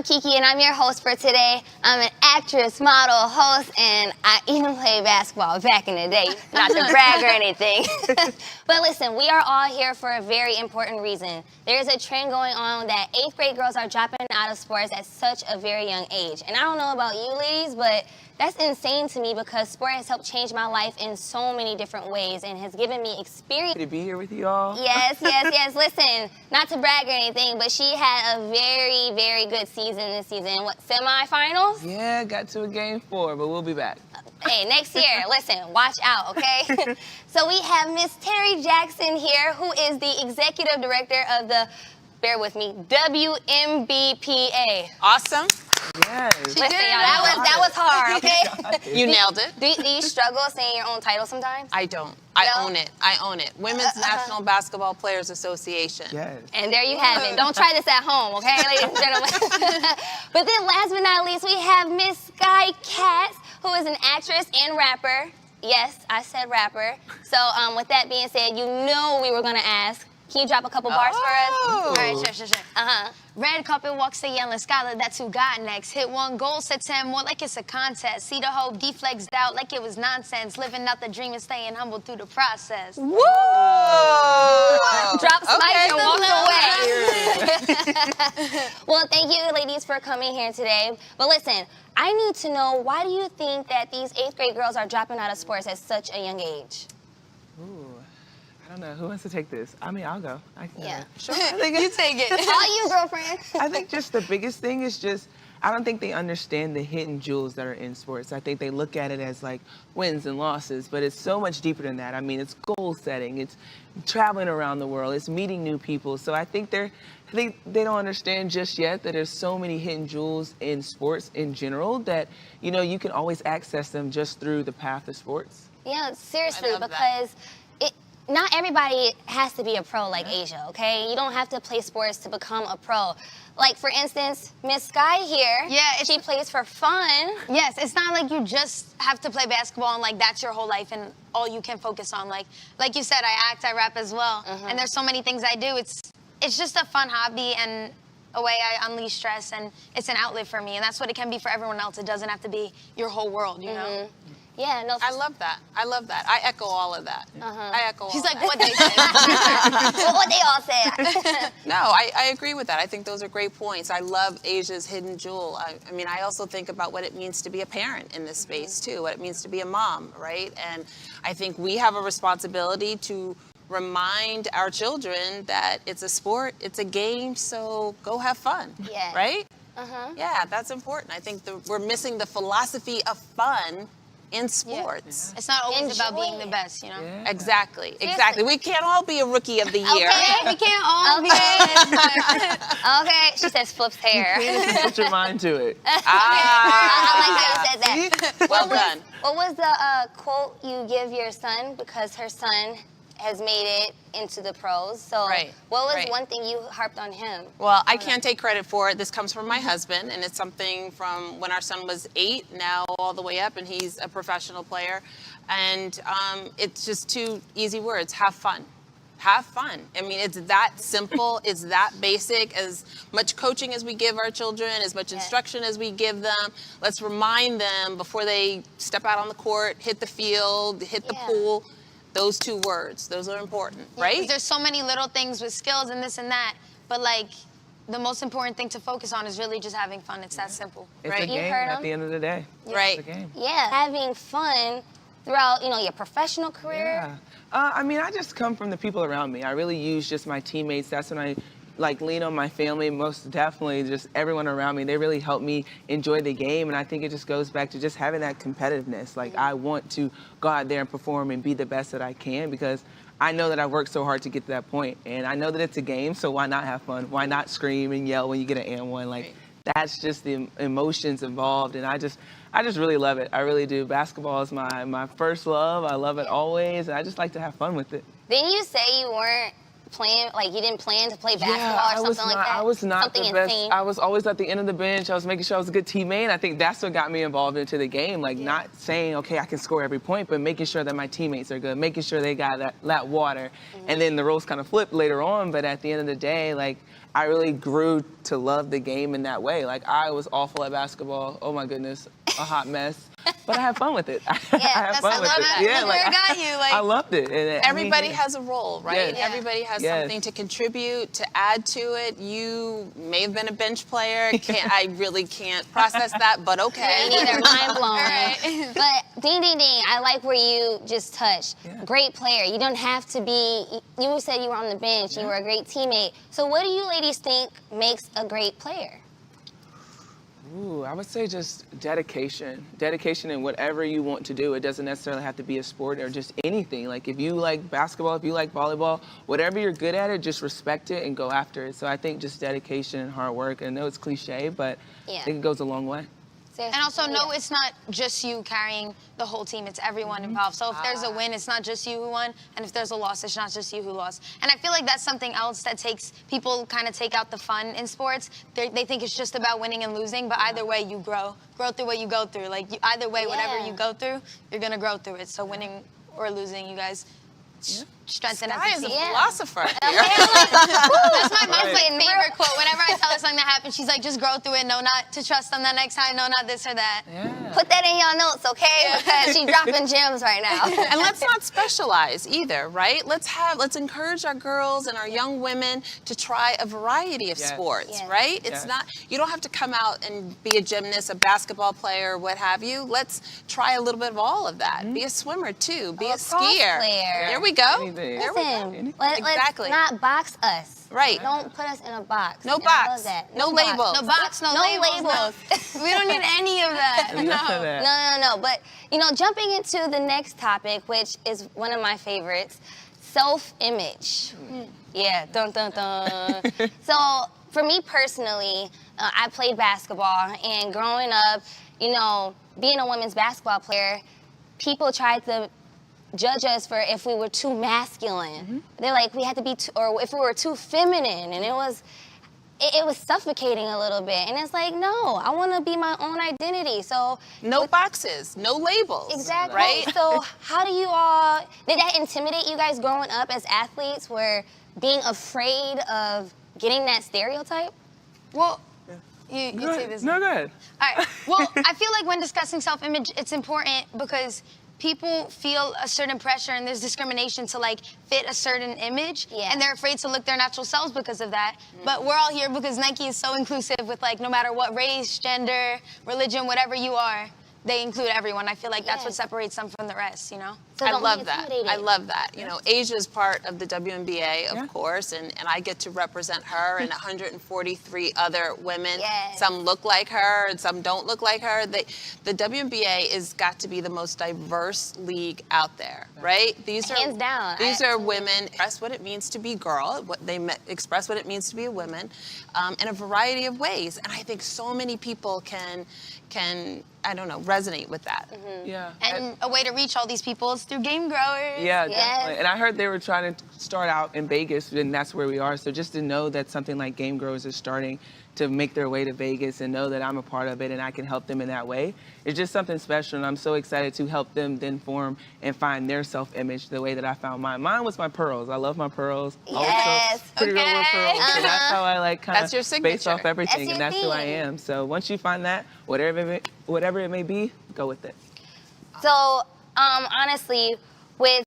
I'm Keke, and I'm your host for today. I'm an actress, model, host, and I even played basketball back in the day. Not to brag or anything. But listen, we are all here for a very important reason. There's a trend going on that 8th grade girls are dropping out of sports at such a very young age. And I don't know about you ladies, but that's insane to me because sport has helped change my life in so many different ways and has given me experience. To be here with you all. Yes. Listen, not to brag or anything, but she had a very, very good season this season. What, semifinals? Yeah, got to a game 4, but we'll be back. Hey, next year, listen, watch out, okay? So we have Miss Terri Jackson here, who is the executive director of the, bear with me, WNBA. Awesome. Yes. Listen, y'all, that was hard, okay? You nailed it. Do you struggle saying your own title sometimes? I don't. I No? own it. I own it. Women's National Basketball Players Association. Yes. And there you have it. Don't try this at home, okay, ladies and gentlemen? But then last but not least, we have Miss Sky Katz, who is an actress and rapper. Yes, I said rapper. So with that being said, you know we were going to ask. Can you drop a couple bars for us? Oh. All right, sure. Red carpet walks the yelling Skylar, that's who got next. Hit one goal, set 10 more like it's a contest. See the hope, deflects doubt like it was nonsense. Living out the dream and staying humble through the process. Woo! Drop mic and Okay. walk away. Well, thank you, ladies, for coming here today. But listen, I need to know, why do you think that these 8th grade girls are dropping out of sports at such a young age? Ooh, I don't know. Who wants to take this? I mean, I'll go. I can Yeah. go. Sure. I think You take it. All you, girlfriend. I think just the biggest thing is just, I don't think they understand the hidden jewels that are in sports. I think they look at it as like wins and losses, but it's so much deeper than that. I mean, it's goal setting, it's traveling around the world, it's meeting new people. So I think they don't understand just yet that there's so many hidden jewels in sports in general that, you know, you can always access them just through the path of sports. Yeah, seriously, I love that. because not everybody has to be a pro like Asia, okay? You don't have to play sports to become a pro. Like, for instance, Miss Sky here, she plays for fun. Yes, it's not like you just have to play basketball and like that's your whole life and all you can focus on. Like you said, I act, I rap as well. And there's so many things I do. It's just a fun hobby and a way I unleash stress, and it's an outlet for me. And that's what it can be for everyone else. It doesn't have to be your whole world, you know? Yeah, no. I love that. I echo all of that. I echo She's all like, that. what they say. What they all said. No, I agree with that. I think those are great points. I love Asia's hidden jewel. I mean, I also think about what it means to be a parent in this space, too, what it means to be a mom, right? And I think we have a responsibility to remind our children that it's a sport, it's a game, so go have fun, right? Yeah, that's important. I think we're missing the philosophy of fun in sports. It's not always about being the it. best, you know? Yeah. Exactly. We can't all be a rookie of the year. Okay, We can't all be Okay, she says flips hair. Put your mind to it. I like how you said that. Well done. What was the quote you give your son, because her son has made it into the pros? So what was one thing you harped on him? Well, I can't take credit for it. This comes from my husband, and it's something from when our son was 8, now all the way up, and he's a professional player. And it's just 2 easy words: have fun. Have fun. I mean, it's that simple, it's that basic. As much coaching as we give our children, as much instruction as we give them, let's remind them before they step out on the court, hit the field, hit the pool. Those 2 words, those are important, right? There's so many little things with skills and this and that, but like the most important thing to focus on is really just having fun. It's that simple, It's right? a game at the end of the day. Right. It's a game. Yeah, having fun throughout, your professional career. Yeah. I mean, I just come from the people around me. I really use just my teammates. That's when I lean on my family, most definitely just everyone around me. They really help me enjoy the game, and I think it just goes back to just having that competitiveness. Like, I want to go out there and perform and be the best that I can, because I know that I've worked so hard to get to that point, and I know that it's a game, so why not have fun? Why not scream and yell when you get an and one? Like, that's just the emotions involved, and I just really love it. I really do. Basketball is my first love. I love it always, and I just like to have fun with it. Didn't you say you weren't plan, like you didn't plan to play basketball or something like that? I was not something the best. insane. I was always at the end of the bench. I was making sure I was a good teammate. And I think that's what got me involved into the game. Like not saying, okay, I can score every point, but making sure that my teammates are good, making sure they got that water. And then the roles kind of flipped later on. But at the end of the day, like I really grew to love the game in that way. Like I was awful at basketball. Oh my goodness, a hot mess. But I had fun with it. I had fun with it. Yeah, like, got you. Like, I loved it. And everybody has a role, right? Yes. Everybody has Yes. something to contribute, to add to it. You may have been a bench player. I really can't process that, but okay. Me neither, mind blown. But ding, ding, ding, I like where you just touched. Yeah. Great player. You don't have to be, you said you were on the bench, you were a great teammate. So what do you ladies think makes a great player? Ooh, I would say just dedication. Dedication in whatever you want to do. It doesn't necessarily have to be a sport or just anything. Like if you like basketball, if you like volleyball, whatever you're good at it, just respect it and go after it. So I think just dedication and hard work. I know it's cliche, but I think it goes a long way. and also, no, it's not just you carrying the whole team. It's everyone involved. So if there's a win, it's not just you who won. And if there's a loss, it's not just you who lost. And I feel like that's something else that takes people kind of take out the fun in sports. They think it's just about winning and losing. But either way, you grow through what you go through. Like either way, whatever you go through, you're going to grow through it. So winning or losing, you guys strengthen as Sky a is a team. philosopher. That's my mom's favorite quote. Whenever I tell her something that happened, she's like, just grow through it. No, not to trust them the next time. No, not this or that. Put that in your notes, okay? Because she's dropping gems right now. And let's not specialize either, right? Let's encourage our girls and our young women to try a variety of sports, right? It's not, you don't have to come out and be a gymnast, a basketball player, what have you. Let's try a little bit of all of that. Be a swimmer too, be a skier. Player. There we go. Anything. There we go. Listen, Exactly. let's not box us. Right. Don't put us in a box. No And I love box. that. No box. labels. No box, no labels. We don't need any of that. No. But, jumping into the next topic, which is one of my favorites, self-image. Yeah, dun, dun, dun. So, for me personally, I played basketball, and growing up, being a women's basketball player, people tried to judge us for if we were too masculine. They're like, we had to be or if we were too feminine, and it was suffocating a little bit. And it's like, no, I want to be my own identity. So no boxes, no labels. Exactly. Right? So how do you all, did that intimidate you guys growing up as athletes, where being afraid of getting that stereotype? Well, you say this. No, go ahead. All right. Well, I feel like when discussing self-image, it's important because people feel a certain pressure and there's discrimination to like fit a certain image, and they're afraid to look their natural selves because of that. But we're all here because Nike is so inclusive with like no matter what race, gender, religion, whatever you are, they include everyone. I feel like that's what separates them from the rest, So I don't love be that. intimidated. I love that. Asia is part of the WNBA, of course, and I get to represent her and 143 other women. Yes. Some look like her and some don't look like her. The WNBA has got to be the most diverse league out there, right? Hands down. These are women express what it means to be girl, express what it means to be a woman, in a variety of ways. And I think so many people can I don't know, resonate with that. Yeah. And a way to reach all these people is through game growers. Yeah, definitely. And I heard they were trying to start out in Vegas, and that's where we are. So just to know that something like Game Growers is starting to make their way to Vegas and know that I'm a part of it and I can help them in that way, it's just something special. And I'm so excited to help them then form and find their self-image the way that I found mine. Mine was my pearls. I love my pearls. Yes. Pretty girl with pearls. And that's how I like kind That's your of signature. base off everything, That's and your that's who I thing. am. So once you find that, whatever it may be, go with it. So, honestly, with,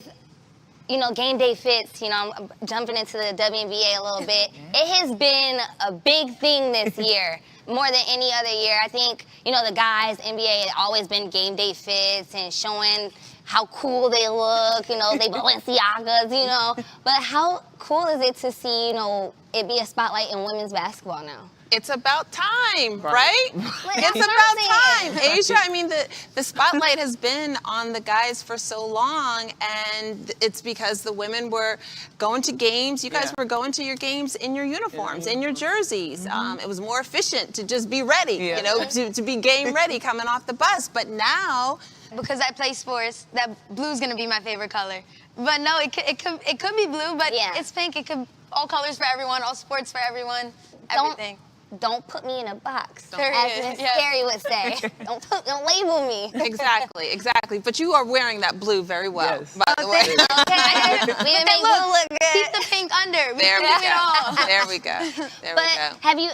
game day fits, I'm jumping into the WNBA a little bit. It has been a big thing this year, more than any other year. I think, the guys, NBA, had always been game day fits and showing how cool they look, they Balenciagas, But how cool is it to see, it be a spotlight in women's basketball now? It's about time, right? That's It's what I'm about time. Asia, I mean, the spotlight has been on the guys for so long, and it's because the women were going to games. You guys were going to your games in your uniforms, in your jerseys. It was more efficient to just be ready, to be game ready coming off the bus. But now, Because I play sports, that blue's gonna be my favorite color. But no, it could be blue, but Yeah. it's pink. It could all colors for everyone, all sports for everyone, everything. Don't put me in a box, Period. as Miss Yeah. Terri would say. Don't label me. Exactly. But you are wearing that blue very well, Yes. by the way. Okay, we But make then blue look good. keep the pink under. There we can do it all. go. There we go. There we But go.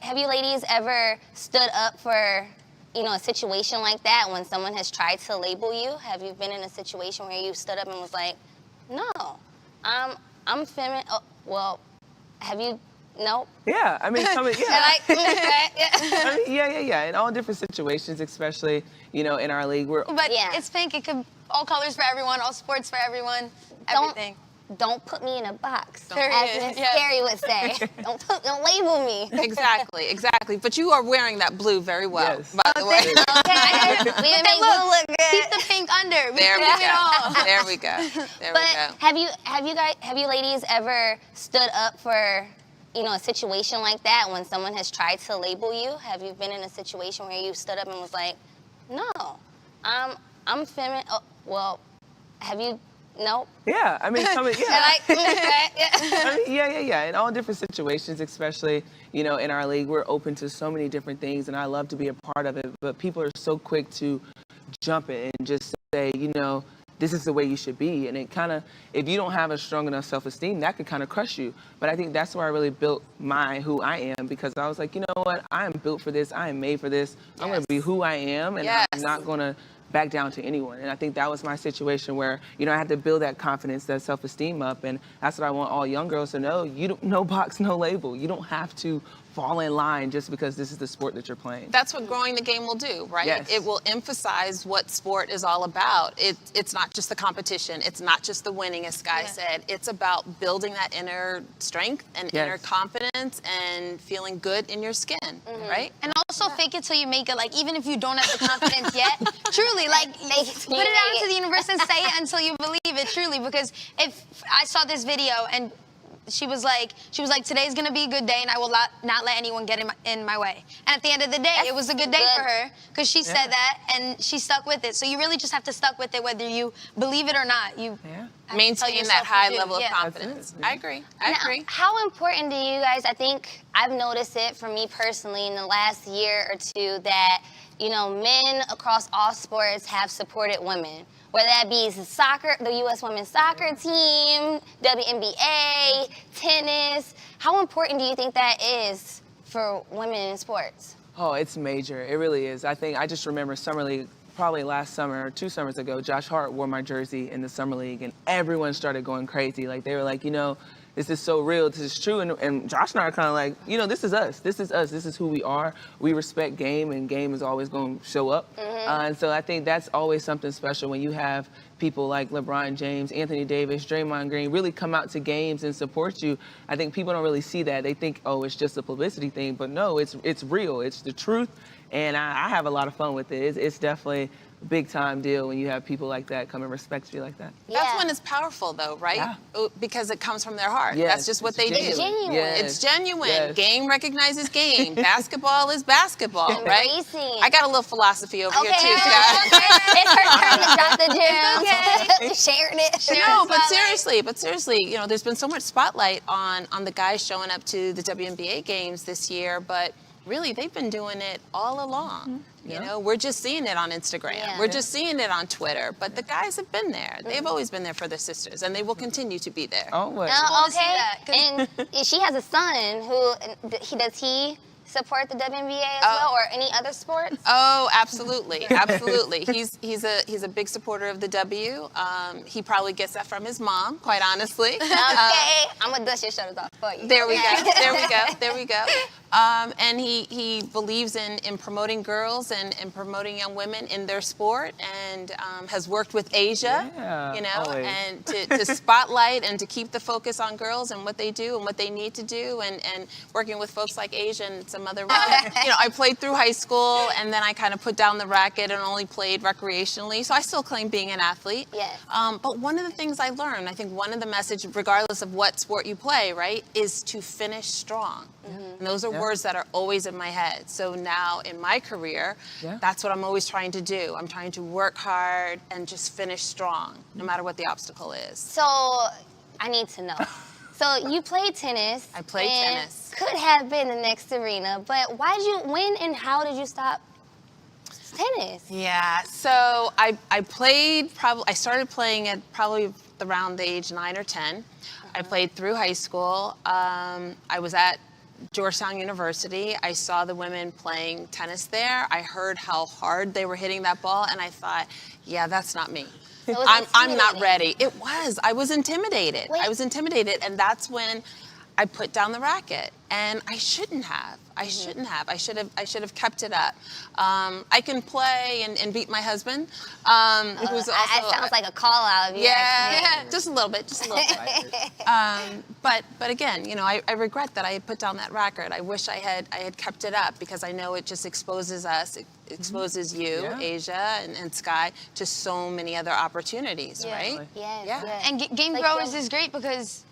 have you ladies ever stood up for, a situation like that when someone has tried to label you? Have you been in a situation where you stood up and was like, no, I'm feminine? Oh, well, have you? Nope. Yeah, I mean, They're yeah. like, I mean, yeah. In all different situations, especially, in our league, we're But Yeah. it's pink. It could all colors for everyone, all sports for everyone, Don't- everything. Don't put me in a box, Period. as Miss Yeah. Terri would say. Don't label me. Exactly. But you are wearing that blue very well, Yes. by the way. Okay, we But make then blue look good. Keep the pink under. There we can do it all. go. There we go. There we But go. have you ladies ever stood up for, a situation like that when someone has tried to label you? Have you been in a situation where you stood up and was like, no, I'm feminine? Oh, well, have you? Nope. yeah. I mean, They're like, I mean, yeah. In all different situations, especially, in our league, we're open to so many different things, and I love to be a part of it. But people are so quick to jump it and just say, this is the way you should be. And it kind of, if you don't have a strong enough self-esteem, that could kind of crush you. But I think that's where I really built who I am, because I was like, you know what? I am built for this. I am made for this. I'm going to be who I am, and I'm not going to back down to anyone. And I think that was my situation where, I had to build that confidence, that self-esteem up. And that's what I want all young girls to know. No box, no label. You don't have to fall in line just because this is the sport that you're playing. That's what growing the game will do, right? Yes. It will emphasize what sport is all about. It's not just the competition. It's not just the winning, as Sky said. It's about building that inner strength and inner confidence and feeling good in your skin, right? And also fake it till you make it. Like, even if you don't have the confidence yet, truly, like, put it out into the universe and say it until you believe it, truly. Because if I saw this video and she was like, today's gonna be a good day, and I will not let anyone get in my way. And at the end of the day, it was a good day for her, because she said that, and she stuck with it. So you really just have to stuck with it, whether you believe it or not. You have to tell Maintain yourself that high you do. level of Yeah. confidence. I agree. I Now, agree. how important do you guys, I think I've noticed it for me personally in the last year or two, that, men across all sports have supported women. Whether that be soccer, the U.S. women's soccer team, WNBA, tennis. How important do you think that is for women in sports? Oh, it's major. It really is. I think I just remember Summer League, probably last summer or 2 summers ago, Josh Hart wore my jersey in the Summer League, and everyone started going crazy. Like, they were like, this is so real, this is true. And Josh and I are kind of like, this is us. This is us. This is who we are. We respect game, and game is always going to show up. And so I think that's always something special when you have people like LeBron James, Anthony Davis, Draymond Green really come out to games and support you. I think people don't really see that. They think, oh, it's just a publicity thing. But no, it's real. It's the truth. And I have a lot of fun with it. It's definitely a big time deal when you have people like that come and respect you like that. That's when it's powerful, though, right? Yeah. Because it comes from their heart. Yes, That's just what they do. It's genuine. Yes. It's genuine. Yes. Game recognizes game. Basketball is basketball, right? Embracing. I got a little philosophy over here, too, Okay, Scott. it's her turn to drop the gems. Sharing it. No, but seriously, there's been so much spotlight on the guys showing up to the WNBA games this year, but really, they've been doing it all along. We're just seeing it on Instagram. Yeah. We're just seeing it on Twitter. But the guys have been there. They've always been there for their sisters, and they will continue to be there. Oh, what? Okay. And she has a son who, does he support the WNBA as well, or any other sports? Oh, absolutely, absolutely. He's a big supporter of the W. He probably gets that from his mom, quite honestly. Okay, I'm gonna dust your shoulders off for you. There we go. And he believes in promoting girls and promoting young women in their sport, and has worked with Asia, always. and to spotlight and to keep the focus on girls and what they do and what they need to do, and working with folks like Asia and some grandmother. I played through high school, and then I kind of put down the racket and only played recreationally. So I still claim being an athlete. Yes. But one of the things I learned, I think one of the messages, regardless of what sport you play, right, is to finish strong. And those are words that are always in my head. So now in my career, that's what I'm always trying to do. I'm trying to work hard and just finish strong, no matter what the obstacle is. So I need to know. So you played tennis. I played and tennis. Could have been the next Serena, but when and how did you stop tennis? Yeah, so I started playing at probably around the age 9 or 10. I played through high school. I was at Georgetown University. I saw the women playing tennis there. I heard how hard they were hitting that ball, and I thought, yeah, that's not me. So I'm not ready. It was. I was intimidated. Wait. I was intimidated, and that's when I put down the racket, and I shouldn't have. I shouldn't have. I should have kept it up. I can play and beat my husband, who's also. It sounds like a call out of you. Yeah, just a little bit, but again, I regret that I had put down that racket. I wish I had kept it up, because I know it just exposes us, it exposes you, Asia and Sky, to so many other opportunities, right? Yes. Yeah. And Game Growers is great because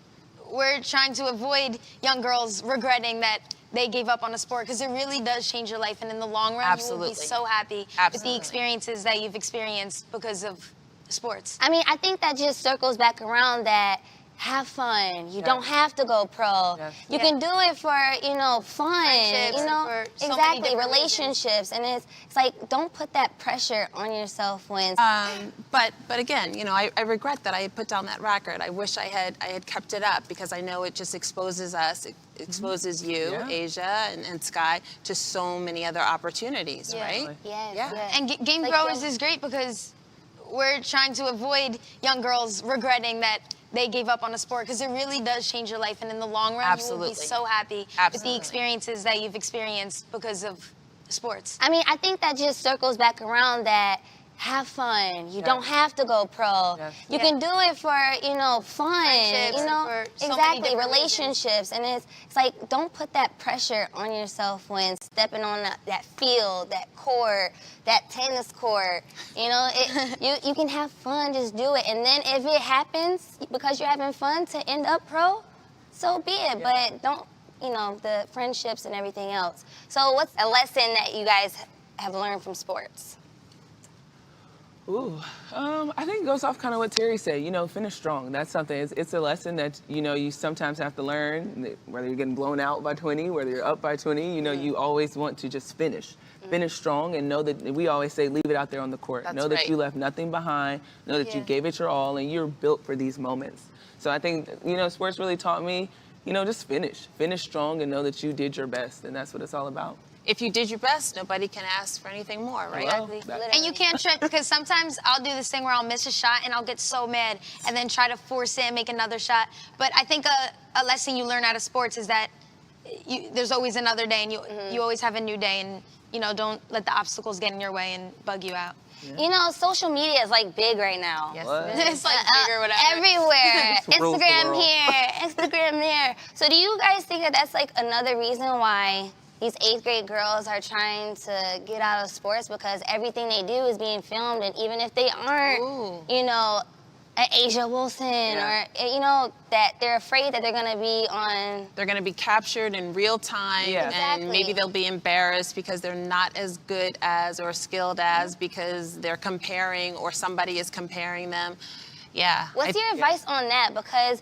we're trying to avoid young girls regretting that they gave up on a sport, because it really does change your life, and in the long run, you will be so happy with the experiences that you've experienced because of sports. I mean, I think that just circles back around that. Have fun. You don't have to go pro. You can do it for, fun. For so exactly, relationships. And it's like, don't put that pressure on yourself when. But again, I regret that I had put down that racket. I wish I had kept it up, because I know it just exposes us, it exposes you, Asia and Sky, to so many other opportunities, right? Yes. And Game Growers is great because we're trying to avoid young girls regretting that they gave up on a sport, because it really does change your life, and in the long run, you will be so happy with the experiences that you've experienced because of sports. I mean, I think that just circles back around that. Have fun. You don't have to go pro. You can do it for, fun. Exactly, relationships. And it's like, don't put that pressure on yourself when stepping on that field, that court, that tennis court. You can have fun, just do it. And then if it happens, because you're having fun, to end up pro, so be it. But don't, the friendships and everything else. So what's a lesson that you guys have learned from sports? Ooh, I think it goes off kind of what Terry said, finish strong. That's something, it's a lesson that, you sometimes have to learn, whether you're getting blown out by 20, whether you're up by 20, you always want to just finish strong, and know that, we always say, leave it out there on the court. Know that you left nothing behind, know that you gave it your all, and you're built for these moments. So I think, sports really taught me, just finish strong, and know that you did your best, and that's what it's all about. If you did your best, nobody can ask for anything more, right? And you can't trip, because sometimes I'll do this thing where I'll miss a shot and I'll get so mad and then try to force it and make another shot. But I think a lesson you learn out of sports is that there's always another day, and you always have a new day, and don't let the obstacles get in your way and bug you out. Social media is like big right now. Yes, It's like big or whatever. Everywhere. Instagram here, Instagram there. So do you guys think that that's like another reason why these 8th grade girls are trying to get out of sports, because everything they do is being filmed, and even if they aren't, an Asia Wilson or, that they're afraid that they're going to be on. They're going to be captured in real time, and maybe they'll be embarrassed because they're not as good as or skilled as, because they're comparing, or somebody is comparing them. Yeah. What's your advice on that? Because,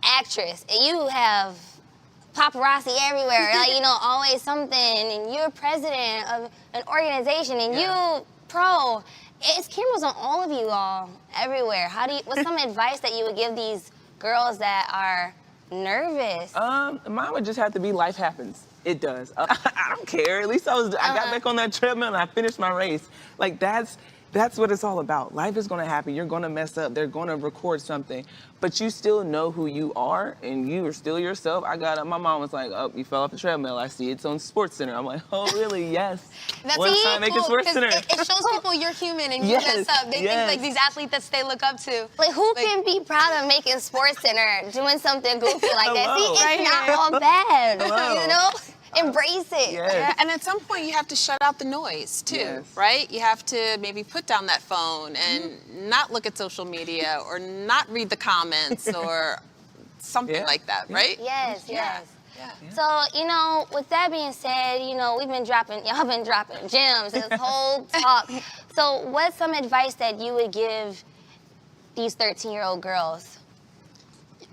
actress, you have paparazzi everywhere, always something, and you're president of an organization, and you pro. It's cameras on all of you all, everywhere. What's some advice that you would give these girls that are nervous? Mine would just have to be, life happens. It does. I don't care. At least I got back on that treadmill and I finished my race. Like, that's what it's all about. Life is going to happen. You're going to mess up. They're going to record something. But you still know who you are, and you are still yourself. I got up. My mom was like, "Oh, you fell off the treadmill. I see it's on SportsCenter." I'm like, "Oh, really? Yes." That's one time making SportsCenter. It shows people you're human and you mess up. They think like these athletes that they look up to. Like, who can be proud of making SportsCenter, doing something goofy like that? See, it's Right not all bad. Hello. Embrace it. Yes. Yeah, and at some point you have to shut out the noise too, Yes. right? You have to maybe put down that phone and not look at social media or not read the comments or something Yeah. like that, right? Yes, yes. Yeah. So, you know, with that being said, you know, y'all been dropping gems this whole talk. So what's some advice that you would give these 13-year-old girls?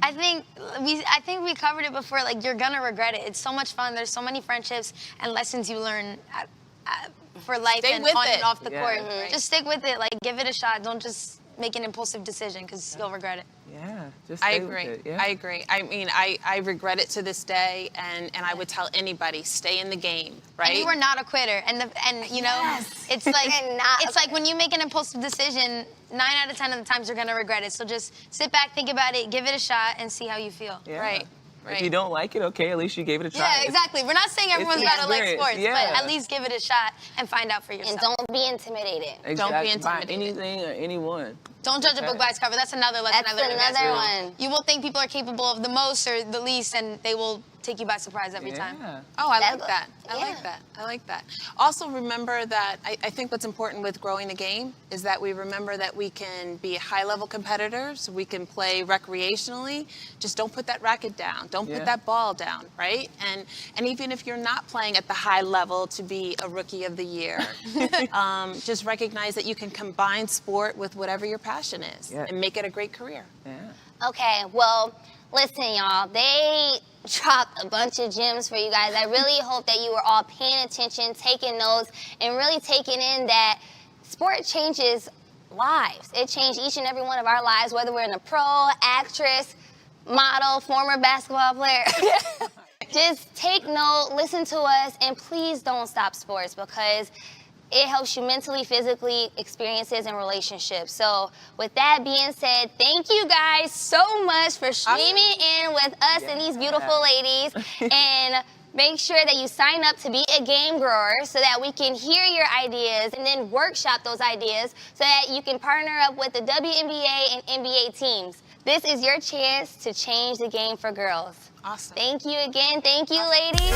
I think we covered it before. Like, you're gonna regret it. It's so much fun. There's so many friendships and lessons you learn for life Stay and with on it. and off the Yeah. court. Right. Just stick with it. Like, give it a shot. Don't just make an impulsive decision because you'll regret it. Yeah, just I stay with agree. it, yeah. I agree. I mean, I regret it to this day, and I would tell anybody, stay in the game, right? And you are not a quitter. And you know, Yes. it's like And not a it's like when you make an impulsive decision, 9 out of 10 of the times you're gonna regret it. So just sit back, think about it, give it a shot, and see how you feel. Yeah. Right. If you don't like it, okay, at least you gave it a try. Yeah, exactly. We're not saying everyone's an gotta like experience, sports, yeah. but at least give it a shot and find out for yourself. And don't be intimidated. Exactly. Don't be By intimidated. anything or anyone. Don't judge a book by its cover. That's another lesson That's I learned in another basketball. one. You will think people are capable of the most or the least, and they will take you by surprise every time. Yeah. Oh, I That- like that. I yeah. like that. I like that. Also, remember that I think what's important with growing the game is that we remember that we can be high-level competitors. We can play recreationally. Just don't put that racket down. Don't Yeah. put that ball down, right? And even if you're not playing at the high level to be a rookie of the year, just recognize that you can combine sport with whatever your passion is Yeah. and make it a great career. Yeah. Okay, well, listen, y'all. They dropped a bunch of gems for you guys. I really hope that you were all paying attention, taking notes, and really taking in that sport changes lives. It changed each and every one of our lives, whether we're in a pro, actress, model, former basketball player. Just take note, listen to us, and please don't stop sports because it helps you mentally, physically, experiences, and relationships. So with that being said, thank you guys so much for streaming in with us and these beautiful ladies. And make sure that you sign up to be a game grower so that we can hear your ideas and then workshop those ideas so that you can partner up with the WNBA and NBA teams. This is your chance to change the game for girls. Awesome. Thank you again. Thank you, ladies.